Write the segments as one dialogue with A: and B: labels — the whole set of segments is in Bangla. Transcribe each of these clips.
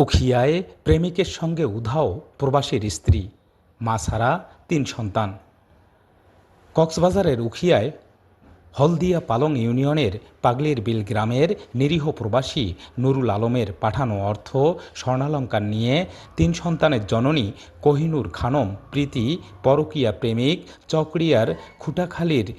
A: উখিয়ায় প্রেমিকের সঙ্গে উধাও প্রবাসীর স্ত্রী, মা ছাড়া ৩ সন্তান। কক্সবাজারের উখিয়ায় হলদিয়া পালং ইউনিয়নের পাগলির বিল গ্রামের নিরীহ প্রবাসী নুরুল আলমের পাঠানো অর্থ স্বর্ণালংকার নিয়ে ৩ সন্তানের জননী কোহিনুর খানম প্রীতি পরকীয়া প্রেমিক চকরিয়ার খুটাখালীর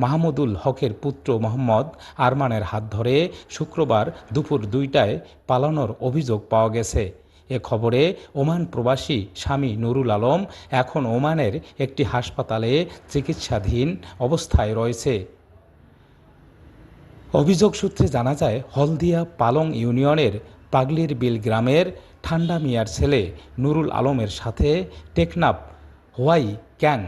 A: মাহমুদুল হকের পুত্র মোহাম্মদ আরমানের হাত ধরে শুক্রবার দুপুর ২টায় পালানোর অভিযোগ পাওয়া গেছে। এ খবরে ওমান প্রবাসী স্বামী নুরুল আলম এখন ওমানের একটি হাসপাতালে চিকিৎসাধীন অবস্থায় রয়েছে। অভিযোগ সূত্রে জানা যায়, হলদিয়া পালং ইউনিয়নের পাগলির বিল গ্রামের ঠান্ডা মিয়ার ছেলে নুরুল আলমের সাথে টেকনাফ হোয়াই ক্যাং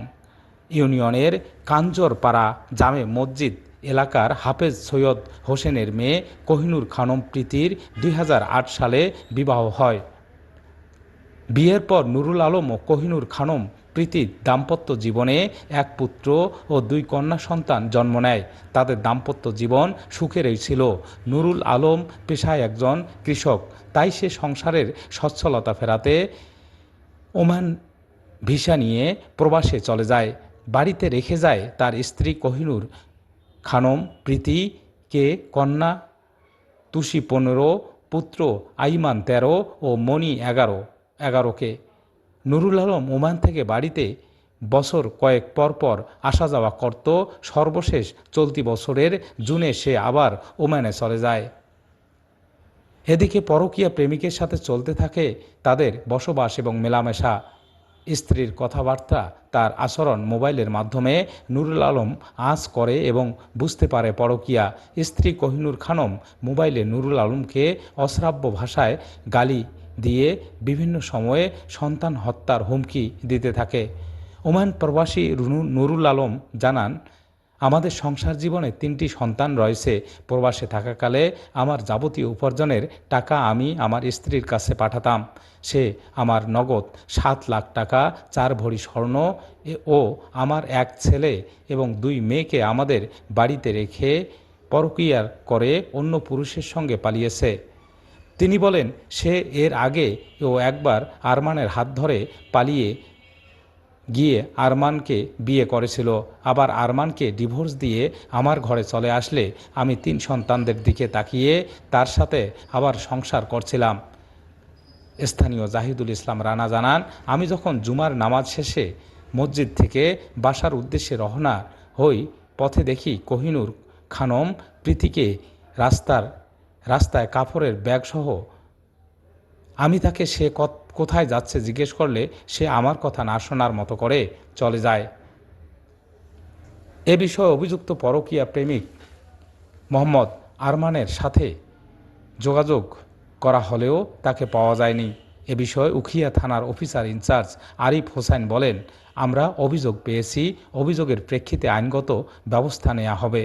A: ইউনিয়নের কাঞ্জরপাড়া জামে মসজিদ এলাকার হাফেজ সৈয়দ হোসেনের মেয়ে কোহিনুর খানম প্রীতির ২০০৮ সালে বিবাহ হয়। বিয়ের পর নুরুল আলম ও কোহিনুর খানম প্রীতির দাম্পত্য জীবনে এক পুত্র ও ২ কন্যা সন্তান জন্ম নেয়। তাদের দাম্পত্য জীবন সুখেরই ছিল। নুরুল আলম পেশায় একজন কৃষক, তাই সে সংসারের সচ্ছলতা ফেরাতে ওমান ভিসা নিয়ে প্রবাসে চলে যায়। বাড়িতে রেখে যায় তার স্ত্রী কোহিনুর খানম প্রীতিকে, কন্যা তুষি ১৫, পুত্র আইমান ১৩ ও মণি ১১কে। নুরুল আলম ওমান থেকে বাড়িতে বছর কয়েক পর পর আসা যাওয়া করত। সর্বশেষ চলতি বছরের জুনে সে আবার ওমানে চলে যায়। এদিকে পরকীয়া প্রেমিকের সাথে চলতে থাকে তাদের বসবাস এবং মেলামেশা। স্ত্রীর কথাবার্তা, তার আচরণ মোবাইলের মাধ্যমে নুরুল আলম আঁচ করে এবং বুঝতে পারে পরকীয়া। স্ত্রী কোহিনুর খানম মোবাইলে নুরুল আলমকে অশ্রাব্য ভাষায় গালি দিয়ে বিভিন্ন সময়ে সন্তান হত্যার হুমকি দিতে থাকে। ওমান প্রবাসী নুরুল আলম জানান, আমাদের সংসার জীবনে ৩টি সন্তান রয়েছে। প্রবাসে থাকাকালে আমার যাবতীয় উপার্জনের টাকা আমি আমার স্ত্রীর কাছে পাঠাতাম। সে আমার নগদ ৭ লাখ টাকা, ৪ ভরি স্বর্ণ ও আমার এক ছেলে এবং ২ মেয়েকে আমাদের বাড়িতে রেখে পরকীয়া করে অন্য পুরুষের সঙ্গে পালিয়েছে। তিনি বলেন, সে এর আগে একবার আরমানের হাত ধরে পালিয়ে গিয়ে আরমানকে বিয়ে করেছিল। আবার আরমানকে ডিভোর্স দিয়ে আমার ঘরে চলে আসলে আমি ৩ সন্তানদের দিকে তাকিয়ে তার সাথে আবার সংসার করছিলাম। স্থানীয় জাহিদুল ইসলাম রানা জানান, আমি যখন জুমার নামাজ শেষে মসজিদ থেকে বাসার উদ্দেশ্যে রওনা হই, পথে দেখি কোহিনুর খানম প্রীতিকে রাস্তায় কাপড়ের ব্যাগসহ। আমি তাকে সে কোথায় যাচ্ছে জিজ্ঞেস করলে সে আমার কথা না শোনার মতো করে চলে যায়। এ বিষয়ে অভিযুক্ত পরকীয়া প্রেমিক মোহাম্মদ আরমানের সাথে যোগাযোগ করা হলেও তাকে পাওয়া যায়নি। এ বিষয়ে উখিয়া থানার অফিসার ইনচার্জ আরিফ হোসেন বলেন, আমরা অভিযোগ পেয়েছি, অভিযোগের প্রেক্ষিতে আইনগত ব্যবস্থা নেওয়া হবে।